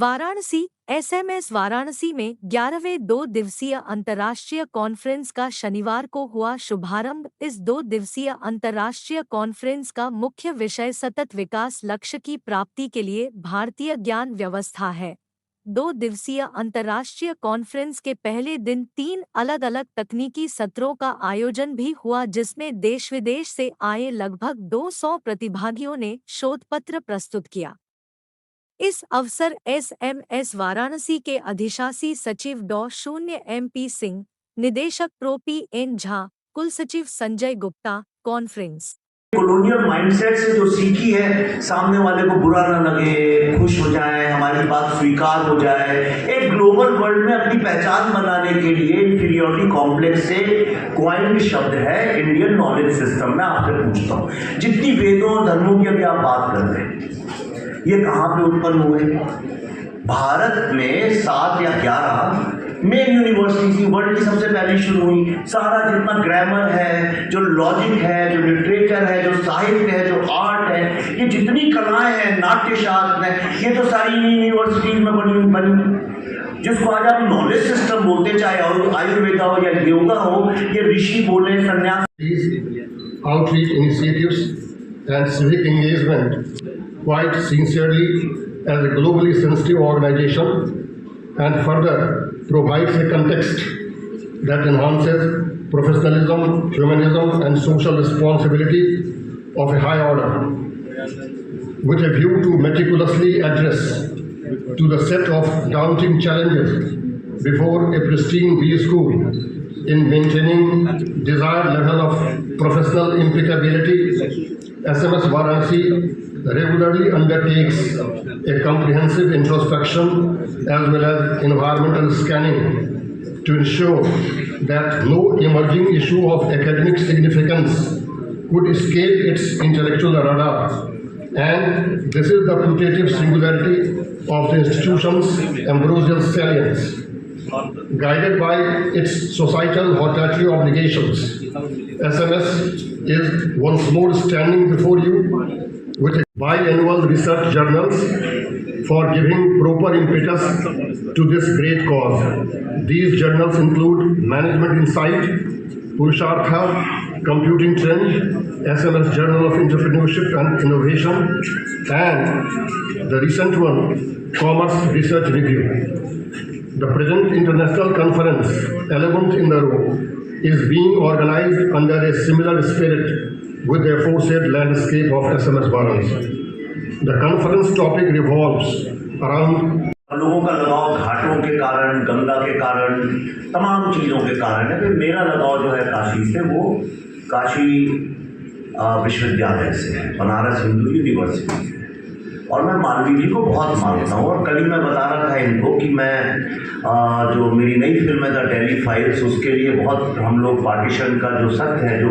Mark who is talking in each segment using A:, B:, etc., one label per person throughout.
A: Varanasi SMS Varanasi में 11वें 2 दिवसीय अंतर्राष्ट्रीय कॉन्फ्रेंस का शनिवार को हुआ शुभारंभ। इस 2 दिवसीय अंतर्राष्ट्रीय कॉन्फ्रेंस का मुख्य विषय सतत विकास लक्ष्य की प्राप्ति के लिए भारतीय ज्ञान व्यवस्था है। 2 दिवसीय अंतर्राष्ट्रीय कॉन्फ्रेंस के पहले दिन 3 अलग-अलग तकनीकी सत्रों का आयोजन भी हुआ, जिसमें देश विदेश से आए लगभग 200 प्रतिभागियों ने शोध पत्र प्रस्तुत किया। इस अवसर एसएमएस वाराणसी के अधिशासी सचिव डॉ. MP सिंह, निदेशक प्रो PN झा, कुलसचिव Sanjay Gupta, conference
B: colonial mindset से जो सीखी है, सामने वाले को बुरा ना लगे, खुश हो जाए, हमारी बात स्वीकार हो जाए, एक ग्लोबल वर्ल्ड में अपनी पहचान बनाने के लिए इंफीरियरिटी कॉम्प्लेक्स से क्वाइंड शब्द है इंडियन नॉलेज सिस्टम। मैं आपसे पूछता हूँ, जितनी वेदों और धर्मों की अभी आप बात कर रहे हैं, ये कहाँ पे उत्पन्न हुए? भारत में 7 या 11 मेन यूनिवर्सिटी थी, वर्ल्ड की सबसे पहले शुरू हुई। सारा जितना ग्रामर है, जो लॉजिक है, जो लिटरेचर है, जो साहित्य है, जो आर्ट है, ये जितनी कलाएं हैं, नाट्य शास्त्र है, ये तो सारी यूनिवर्सिटीज में बनी। जिसको आज आप नॉलेज सिस्टम बोलते, चाहे आयुर्वेदा हो या योगा हो, ये ऋषि बोले, संन्यास।
C: Outreach initiatives and civic engagement quite sincerely as a globally sensitive organization, and further provides a context that enhances professionalism, humanism and social responsibility of a high order, with a view to meticulously address to the set of daunting challenges before a pristine B school in maintaining desired level of professional impeccability. SMS Varanasi regularly undertakes a comprehensive introspection as well as environmental scanning to ensure that no emerging issue of academic significance could escape its intellectual radar. And this is the putative singularity of the institution's ambrosial salience. Guided by its societal hortatory obligations, SMS is once more standing before you with biannual research journals for giving proper impetus to this great cause. These journals include Management Insight, Purushartha, Computing Trend, SMS Journal of Entrepreneurship and Innovation, and the recent one, Commerce Research Review. The present international conference, 11th in a row, is being organized under a similar spirit with the aforesaid landscape of SMS Varanasi. The conference topic revolves around
B: लोगों का लगाव घाटों के कारण, गंगा के कारण, तमाम चीज़ों के कारण है। फिर मेरा लगाव जो है काशी से, वो काशी विश्वविद्यालय से है, बनारस हिंदू यूनिवर्सिटी से। और मैं मालवीय जी को बहुत मानता हूँ। और कल ही मैं बता रहा था इनको कि मैं जो मेरी नई फिल्म है द दिल्ली फाइल्स, उसके लिए बहुत हम लोग पार्टीशन का जो सत्य है, जो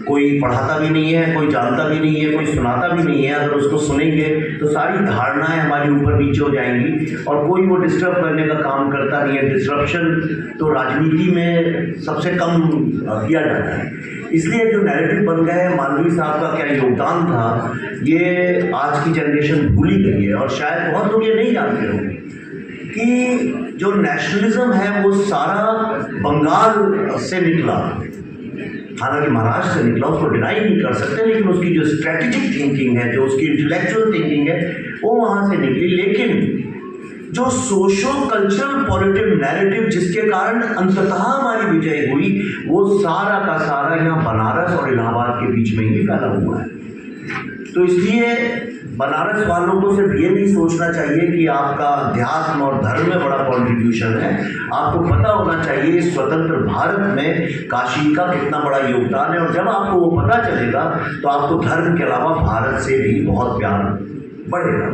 B: कोई पढ़ाता भी नहीं है, कोई जानता भी नहीं है, कोई सुनाता भी नहीं है, अगर उसको सुनेंगे तो सारी धारणाएं हमारी ऊपर नीचे हो जाएंगी और कोई वो डिस्टर्ब करने का काम करता नहीं है। डिस्ट्रप्शन तो राजनीति में सबसे कम किया जाता है। इसलिए जो नैरेटिव बन गया है, मालवीय साहब का क्या योगदान था, ये आज की जनरेशन भूल ही गई है। और शायद बहुत लोग ये नहीं जानते होंगे कि जो नेशनलिज्म है वो सारा बंगाल से निकला, हालांकि महाराष्ट्र से निकला, उसको डिनाई नहीं कर सकते, लेकिन उसकी जो स्ट्रेटेजिक थिंकिंग है, जो उसकी इंटेलेक्चुअल थिंकिंग है, वो वहाँ से निकली। लेकिन जो सोशो कल्चरल पॉलिटिव नैरेटिव जिसके कारण अंततः हमारी विजय हुई, वो सारा का सारा यहाँ बनारस और इलाहाबाद के बीच में ही फैला हुआ है। तो इसलिए बनारस वालों को सिर्फ ये नहीं सोचना चाहिए कि आपका अध्यात्म और धर्म में बड़ा कॉन्ट्रीब्यूशन है। आपको पता होना चाहिए स्वतंत्र भारत में काशी का कितना बड़ा योगदान है। और जब आपको वो पता चलेगा तो आपको धर्म के अलावा भारत से भी बहुत प्यार बढ़ेगा।